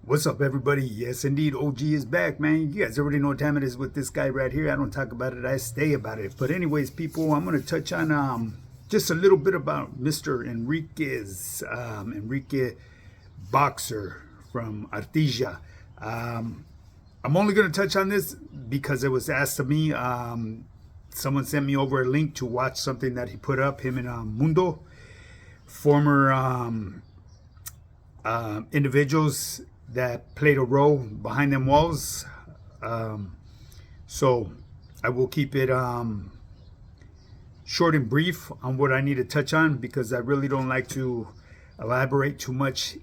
What's up, everybody? Yes, indeed, OG is back, man. You guys already know what time it is with this guy right here. I don't talk about it, I stay about it. But anyways, people, I'm going to touch on just a little bit about Mr. Enriquez, Enrique Boxer from Artesia. I'm only going to touch on this because it was asked of me. Someone sent me over a link to watch something that he put up, him and Mundo, former individuals that played a role behind them walls. So I will keep it short and brief on what I need to touch on because I really don't like to elaborate too much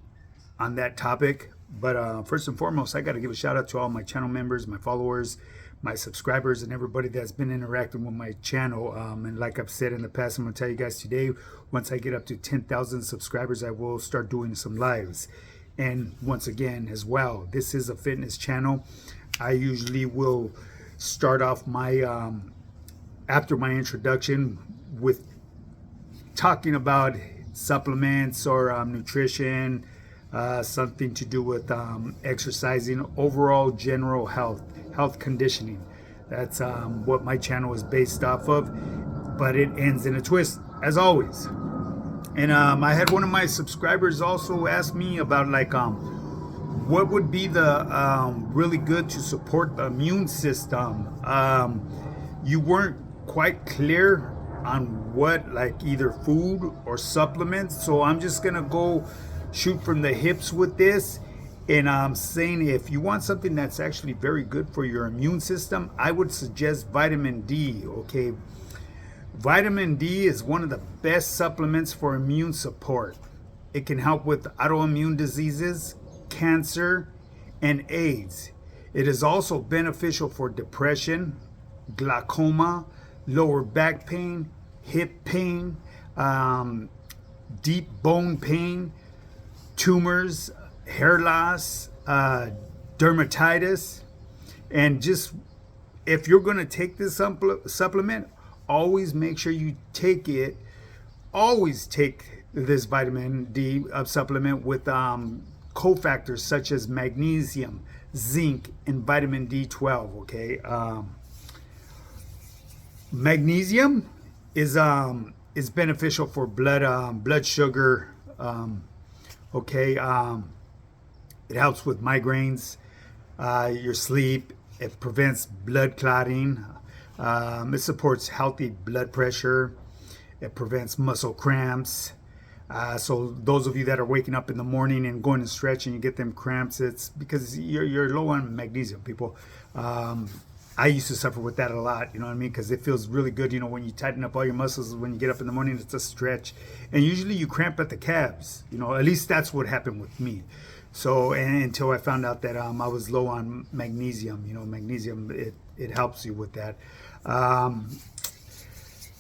on that topic. But first and foremost, I got to give a shout out to all my channel members, my followers, my subscribers, and everybody that's been interacting with my channel. And like I've said in the past, I'm going to tell you guys today, once I get up to 10,000 subscribers, I will start doing some lives. And once again, as well, this is a fitness channel. I usually will start off my, after my introduction, with talking about supplements or nutrition, something to do with exercising, overall general health conditioning. That's what my channel is based off of, but it ends in a twist, as always. And I had one of my subscribers also ask me about what would be the really good to support the immune system. You weren't quite clear on what, like either food or supplements, so I'm just gonna go shoot from the hips with this. And I'm saying if you want something that's actually very good for your immune system, I would suggest vitamin D. Okay, vitamin D is one of the best supplements for immune support. It can help with autoimmune diseases, cancer, and AIDS. It is also beneficial for depression, glaucoma, lower back pain, hip pain, deep bone pain, tumors, hair loss, dermatitis. And just if you're going to take this supplement, always make sure you take it. Always take this vitamin D supplement with cofactors such as magnesium, zinc, and vitamin D12. Okay, magnesium is beneficial for blood sugar. Okay, it helps with migraines, your sleep. It prevents blood clotting. It supports healthy blood pressure. It prevents muscle cramps. So those of you that are waking up in the morning and going to stretch and you get them cramps, it's because you're low on magnesium, people. I used to suffer with that a lot, you know what I mean? Because it feels really good, you know, when you tighten up all your muscles, when you get up in the morning, it's a stretch. And usually you cramp at the calves, you know, at least that's what happened with me. So, and until I found out that I was low on magnesium, you know, magnesium, it helps you with that.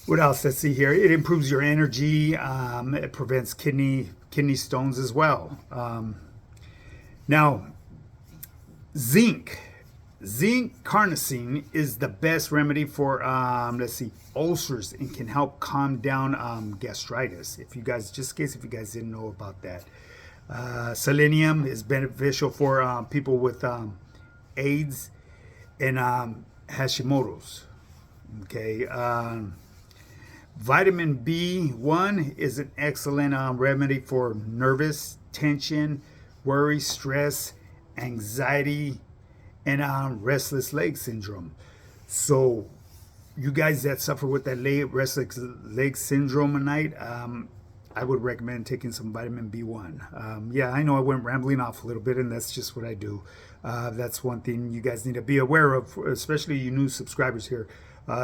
What else? Let's see here. It improves your energy. It prevents kidney stones as well. Now, zinc carnosine is the best remedy for let's see, ulcers, and can help calm down gastritis. If you guys, just in case if you guys didn't know about that. Selenium is beneficial for people with AIDS and Hashimoto's. Okay. Vitamin B1 is an excellent remedy for nervous tension, worry, stress, anxiety, and restless leg syndrome. So you guys that suffer with that restless leg syndrome at night, I would recommend taking some vitamin B1. Yeah, I know I went rambling off a little bit, and that's just what I do. That's one thing you guys need to be aware of, especially you new subscribers here.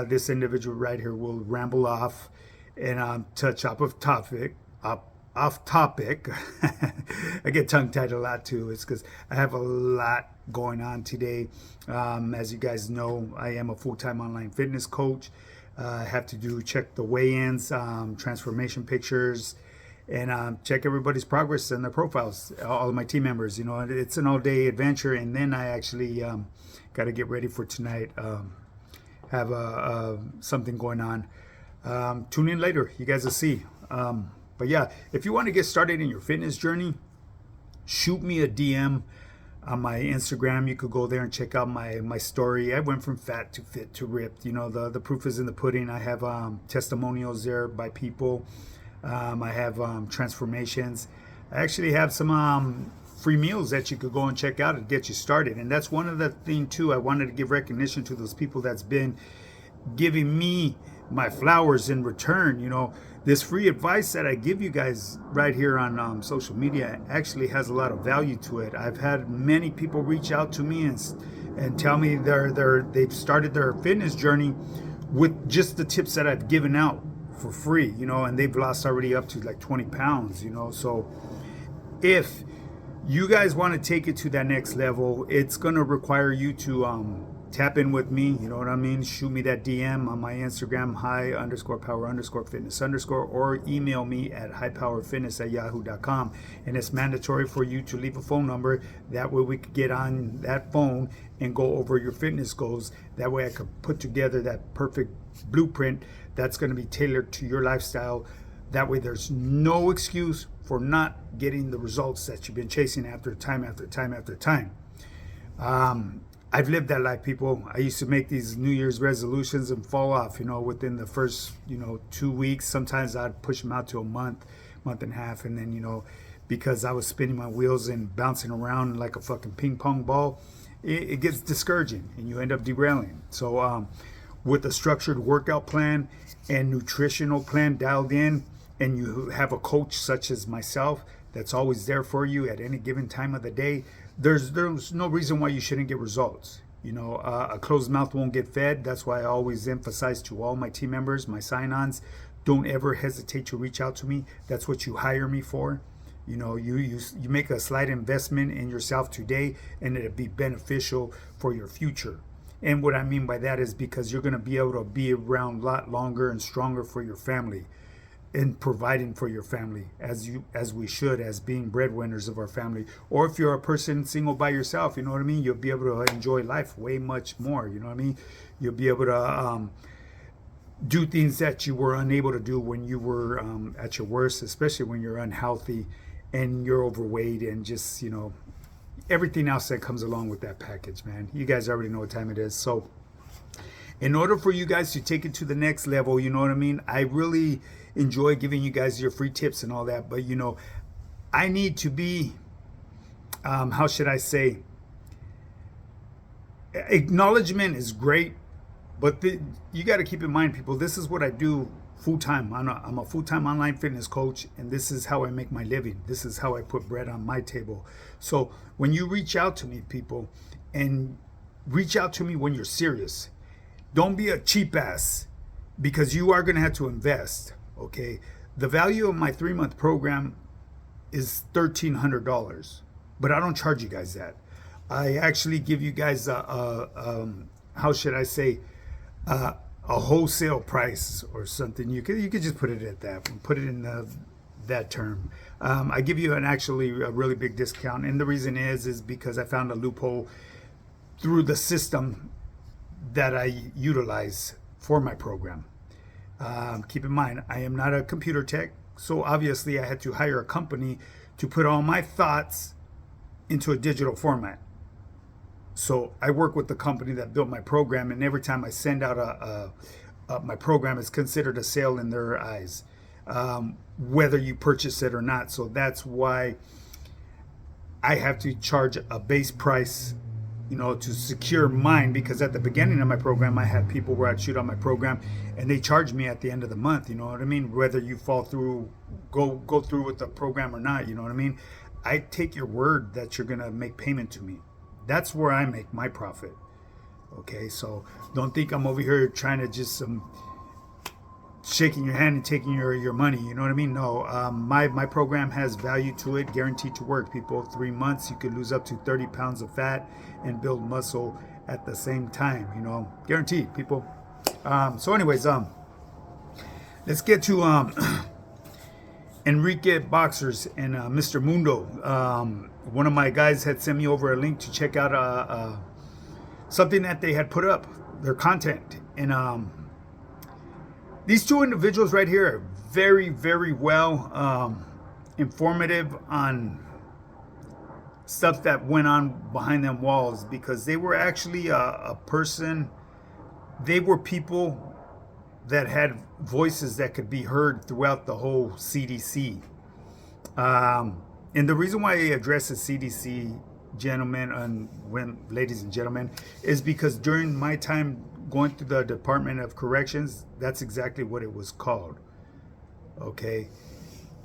This individual right here will ramble off and touch off topic. I get tongue-tied a lot too. It's because I have a lot going on today. As you guys know, I am a full-time online fitness coach. I have to check the weigh-ins, transformation pictures, and check everybody's progress and their profiles, all of my team members. You know, it's an all-day adventure, and then I actually got to get ready for tonight. Have something going on. Tune in later. You guys will see. But yeah, if you want to get started in your fitness journey, shoot me a DM. on my Instagram. You could go there and check out my story. I went from fat to fit to ripped. You know, the proof is in the pudding. I have testimonials there by people. I have transformations. I actually have some free meals that you could go and check out and get you started. And that's one of the thing too. I wanted to give recognition to those people that's been giving me my flowers in return. You know, this free advice that I give you guys right here on social media actually has a lot of value to it. I've had many people reach out to me and tell me they've started their fitness journey with just the tips that I've given out for free, you know, and they've lost already up to like 20 pounds, you know. So if you guys want to take it to that next level, it's going to require you to tap in with me, you know what I mean? Shoot me that DM on my Instagram, hi_power_fitness_, or email me at highpowerfitness@yahoo.com. And it's mandatory for you to leave a phone number. That way we could get on that phone and go over your fitness goals. That way I could put together that perfect blueprint that's going to be tailored to your lifestyle. That way there's no excuse for not getting the results that you've been chasing after time after time after time. I've lived that life, people. I used to make these New Year's resolutions and fall off, you know, within the first, 2 weeks. Sometimes I'd push them out to a month and a half. And then, because I was spinning my wheels and bouncing around like a fucking ping pong ball, it gets discouraging and you end up derailing. So with a structured workout plan and nutritional plan dialed in, and you have a coach such as myself that's always there for you at any given time of the day, there's no reason why you shouldn't get results. A closed mouth won't get fed. That's why I always emphasize to all my team members, my sign-ons, don't ever hesitate to reach out to me. That's what you hire me for. You make a slight investment in yourself today, and it'll be beneficial for your future. And what I mean by that is because you're going to be able to be around a lot longer and stronger for your family, and providing for your family as we should, as being breadwinners of our family. Or if you're a person single by yourself, you know what I mean, you'll be able to enjoy life way much more. You know what I mean, you'll be able to do things that you were unable to do when you were at your worst, especially when you're unhealthy and you're overweight, and just everything else that comes along with that package, man. You guys already know what time it is. So in order for you guys to take it to the next level, you know what I mean, I really enjoy giving you guys your free tips and all that, but I need to be how should I say, acknowledgement is great, but you got to keep in mind, people, this is what I do full-time. I'm a full-time online fitness coach, and this is how I make my living. This is how I put bread on my table. So when you reach out to me, people, and reach out to me when you're serious, don't be a cheap ass, because you are going to have to invest. Okay, the value of my 3-month program is $1,300, but I don't charge you guys that. I actually give you guys how should I say, a wholesale price or something. You could just put it at that. Put it in that term. I give you a really big discount, and the reason is because I found a loophole through the system that I utilize for my program. Keep in mind, I am not a computer tech, so obviously I had to hire a company to put all my thoughts into a digital format. So I work with the company that built my program, and every time I send out my program, is considered a sale in their eyes, whether you purchase it or not. So that's why I have to charge a base price, to secure mine, because at the beginning of my program, I had people where I'd shoot on my program and they charge me at the end of the month, you know what I mean? Whether you go through with the program or not, you know what I mean? I take your word that you're going to make payment to me. That's where I make my profit. Okay, so don't think I'm over here trying to just shaking your hand and taking your money, you know what I mean? No, my program has value to it, guaranteed to work, people. 3 months, you could lose up to 30 pounds of fat and build muscle at the same time, guaranteed, people. So anyways, let's get to Enriquez Boxers and Mr. Mundo. One of my guys had sent me over a link to check out something that they had put up, their content, and these two individuals right here are very, very well informative on stuff that went on behind them walls, because they were actually a person. They were people that had voices that could be heard throughout the whole CDC. And the reason why I address the CDC, gentlemen and ladies and gentlemen, is because during my time going through the Department of Corrections, that's exactly what it was called. Okay,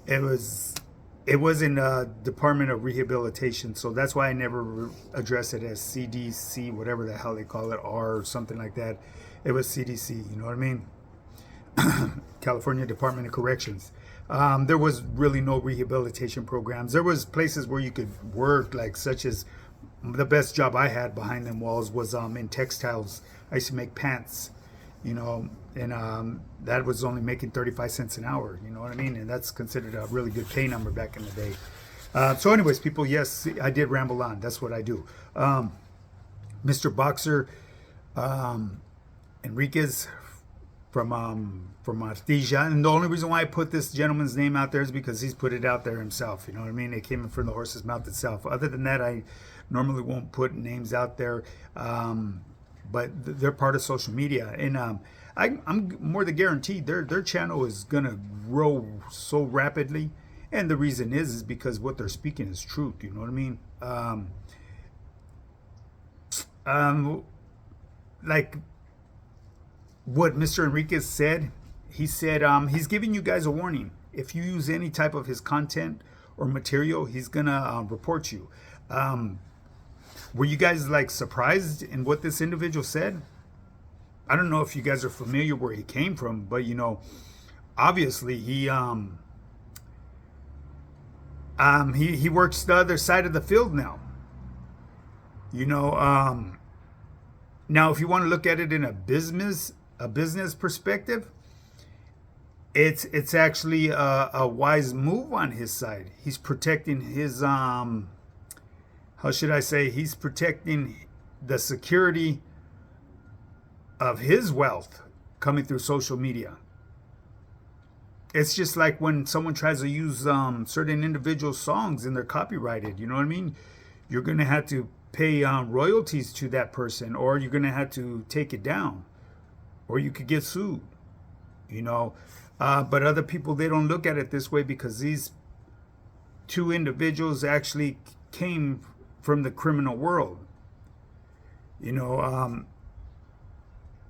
it wasn't a Department of Rehabilitation, so that's why I never address it as CDC, whatever the hell they call it, or something like that. It was CDC. You know what I mean? California Department of Corrections. There was really no rehabilitation programs. There was places where you could work, like such as the best job I had behind them walls was in textiles. I used to make pants, you know, and that was only making 35 cents an hour. You know what I mean? And that's considered a really good pay number back in the day. So, anyways, people, yes, I did ramble on. That's what I do. Mr. Boxer Enriquez from Artesia, and the only reason why I put this gentleman's name out there is because he's put it out there himself. You know what I mean? It came from the horse's mouth itself. Other than that, I normally won't put names out there, but they're part of social media, and I'm more than guaranteed their channel is gonna grow so rapidly, and the reason is because what they're speaking is truth. You know what I mean? Like what Mr. Enriquez said, he said he's giving you guys a warning. If you use any type of his content or material, he's gonna report you. Were you guys like surprised in what this individual said? I don't know if you guys are familiar where he came from, but you know, obviously he works the other side of the field now. You know, now if you want to look at it in a business perspective, it's actually a wise move on his side. He's protecting his how should I say? He's protecting the security of his wealth coming through social media. It's just like when someone tries to use certain individual songs and they're copyrighted. You know what I mean? You're gonna have to pay royalties to that person, or you're gonna have to take it down, or you could get sued. You know, but other people, they don't look at it this way, because these two individuals actually came from the criminal world. You know,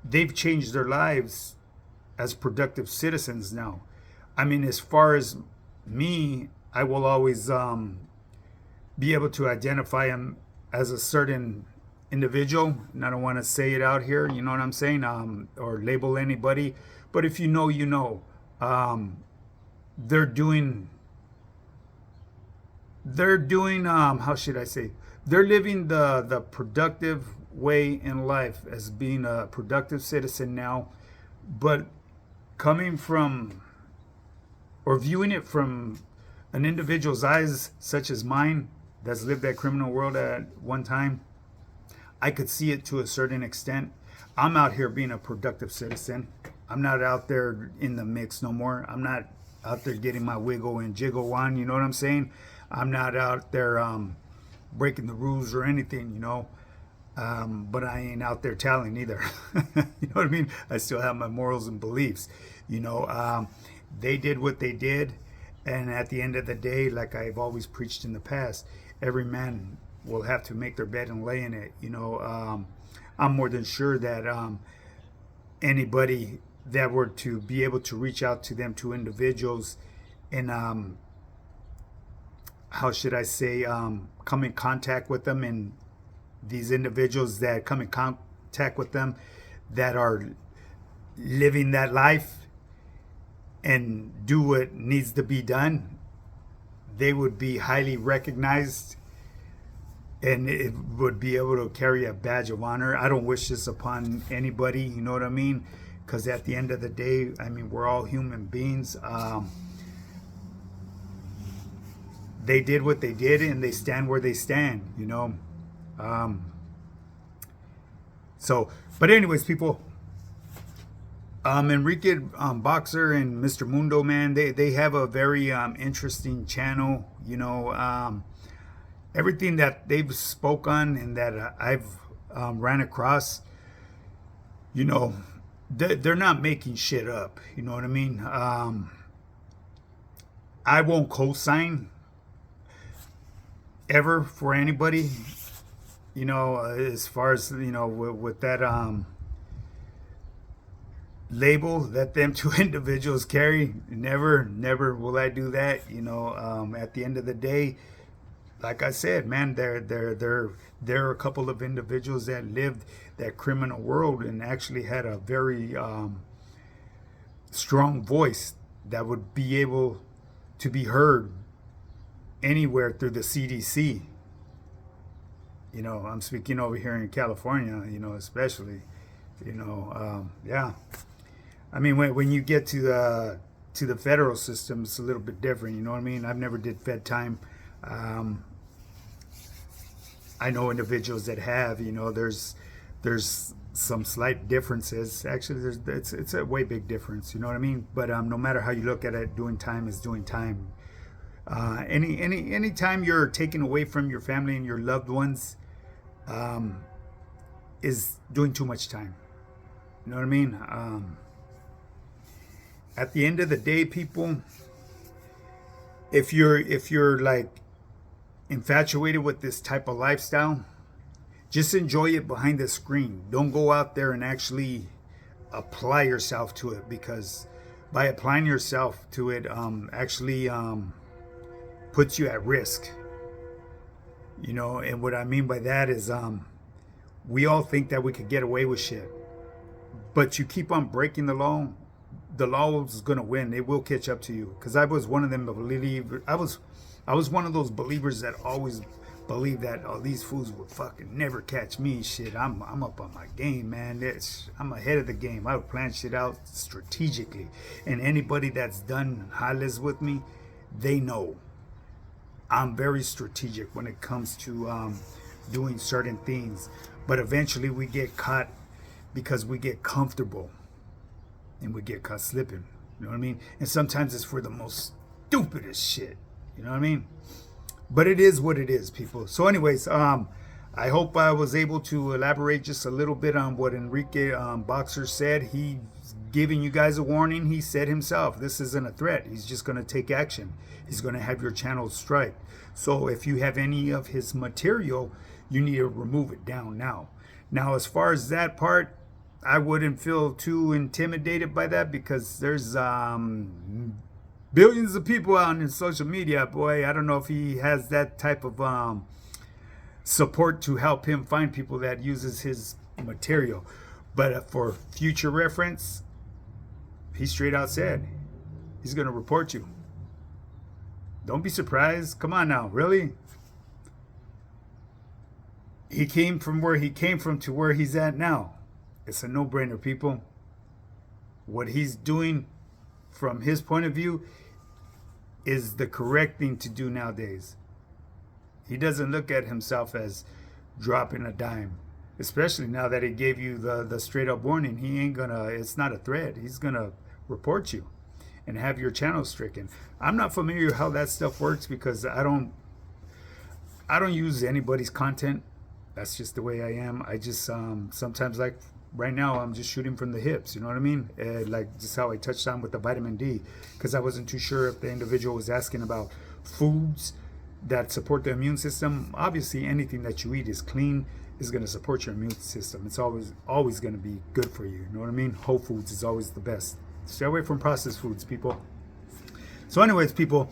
they've changed their lives as productive citizens now. I mean, as far as me, I will always be able to identify them as a certain individual, and I don't want to say it out here, you know what I'm saying, or label anybody, but if you know, you know. They're doing how should I say, they're living the productive way in life as being a productive citizen now, but coming from or viewing it from an individual's eyes such as mine that's lived that criminal world at one time. I could see it to a certain extent. I'm out here being a productive citizen. I'm not out there in the mix no more. I'm not out there getting my wiggle and jiggle on, you know what I'm saying? I'm not out there breaking the rules or anything, you know. But I ain't out there telling either. You know what I mean? I still have my morals and beliefs. You know, they did what they did. And at the end of the day, like I've always preached in the past, every man will have to make their bed and lay in it. You know, I'm more than sure that anybody that were to be able to reach out to them, to individuals, and how should I say, come in contact with them, and these individuals that come in contact with them that are living that life and do what needs to be done, they would be highly recognized, and it would be able to carry a badge of honor. I don't wish this upon anybody, you know what I mean? Because at the end of the day, I mean, we're all human beings. They did what they did, and they stand where they stand, you know. But anyways, people, Enrique Boxer and Mr. Mundo, man, they have a very interesting channel, you know. everything that they've spoke on and that I've ran across, you know, they're not making shit up. You know what I mean? I won't co-sign ever for anybody. You know, as far as with that label that them two individuals carry, never will I do that. You know, at the end of the day, like I said, man, there are a couple of individuals that lived that criminal world and actually had a very strong voice that would be able to be heard anywhere through the CDC. You know, I'm speaking over here in California, you know, especially, yeah. I mean, when you get to the federal system, it's a little bit different. You know what I mean? I've never did Fed time. I know individuals that have. You know, there's some slight differences. Actually, it's a way big difference. You know what I mean? But no matter how you look at it, doing time is doing time. Any time you're taken away from your family and your loved ones, is doing too much time. You know what I mean? At the end of the day, people, if you're like infatuated with this type of lifestyle, just enjoy it behind the screen. Don't go out there and actually apply yourself to it, because by applying yourself to it, actually puts you at risk. You know, and what I mean by that is we all think that we could get away with shit, but you keep on breaking the law is gonna win. It will catch up to you. Because I was one of them believers. I was one of those believers that always believed that, oh, these fools would fucking never catch me. Shit, I'm up on my game, man. I'm ahead of the game. I would plan shit out strategically. And anybody that's done highlights with me, they know I'm very strategic when it comes to doing certain things. But eventually we get caught because we get comfortable and we get caught slipping. You know what I mean? And sometimes it's for the most stupidest shit. You know what I mean? But it is what it is, people. So anyways, I hope I was able to elaborate just a little bit on what Enrique Boxer said. He's giving you guys a warning. He said himself, this isn't a threat. He's just going to take action. He's going to have your channel strike. So if you have any of his material, you need to remove it down now. Now, as far as that part, I wouldn't feel too intimidated by that, because there's billions of people out in social media. Boy, I don't know if he has that type of support to help him find people that uses his material. But for future reference, he straight out said he's going to report you. Don't be surprised. Come on now, really? He came from where he came from to where he's at now. It's a no-brainer, people. What he's doing from his point of view is the correct thing to do nowadays. He doesn't look at himself as dropping a dime, especially now that he gave you the straight up warning. He ain't gonna, it's not a threat. He's gonna report you and have your channel stricken. I'm not familiar how that stuff works, because I don't use anybody's content. That's just the way I am. I just sometimes, like right now, I'm just shooting from the hips. You know what I mean? Like just how I touched on with the vitamin D, because I wasn't too sure if the individual was asking about foods that support the immune system. Obviously, anything that you eat is clean, is going to support your immune system. It's always going to be good for you. You know what I mean? Whole foods is always the best. Stay away from processed foods, people. So anyways, people,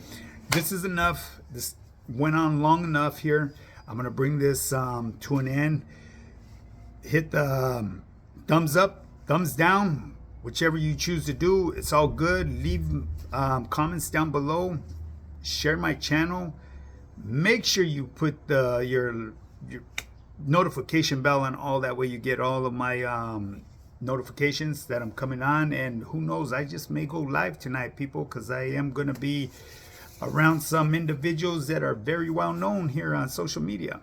this is enough. This went on long enough here. I'm going to bring this to an end. Hit the thumbs up, thumbs down, whichever you choose to do. It's all good. Leave comments down below. Share my channel. Make sure you put your notification bell on all. That way you get all of my notifications that I'm coming on. And who knows, I just may go live tonight, people, because I am going to be around some individuals that are very well known here on social media.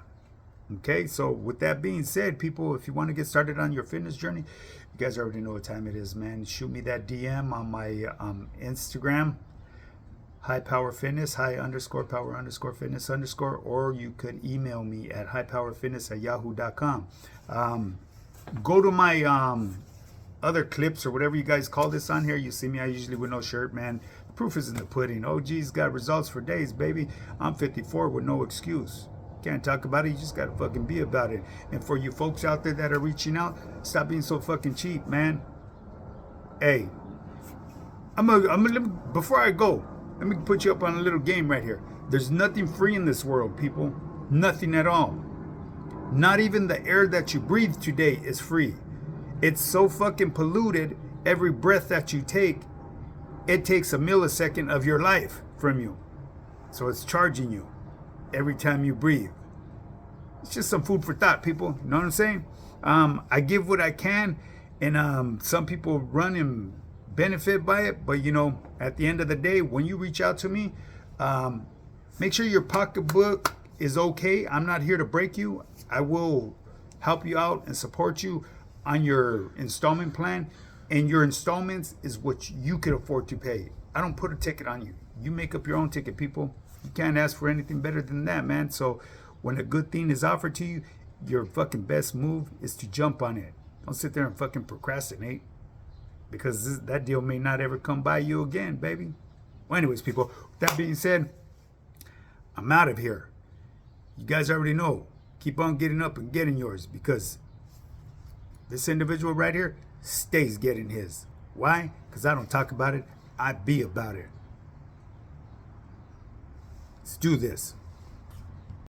Okay, so with that being said, people, if you want to get started on your fitness journey, you guys already know what time it is, man. Shoot me that DM on my Instagram. High Power Fitness, high_power_fitness_, or you could email me at highpowerfitness@yahoo.com. Go to my other clips or whatever you guys call this on here. You see me, I usually with no shirt, man. The proof is in the pudding. OG's got results for days, baby. I'm 54 with no excuse. Can't talk about it, you just gotta fucking be about it. And for you folks out there that are reaching out, stop being so fucking cheap, man. Hey, before I go, let me put you up on a little game right here. There's nothing free in this world, people. Nothing at all. Not even the air that you breathe today is free. It's so fucking polluted, every breath that you take, it takes a millisecond of your life from you. So it's charging you every time you breathe. It's just some food for thought, people. You know what I'm saying? I give what I can, and some people run and benefit by it. But, you know, at the end of the day, when you reach out to me, make sure your pocketbook is okay. I'm not here to break you. I will help you out and support you on your installment plan. And your installments is what you can afford to pay. I don't put a ticket on you. You make up your own ticket, people. You can't ask for anything better than that, man. So when a good thing is offered to you, your fucking best move is to jump on it. Don't sit there and fucking procrastinate, because that deal may not ever come by you again, baby. Well, anyways, people, with that being said, I'm out of here. You guys already know. Keep on getting up and getting yours, because this individual right here stays getting his. Why? Because I don't talk about it. I be about it. Let's do this.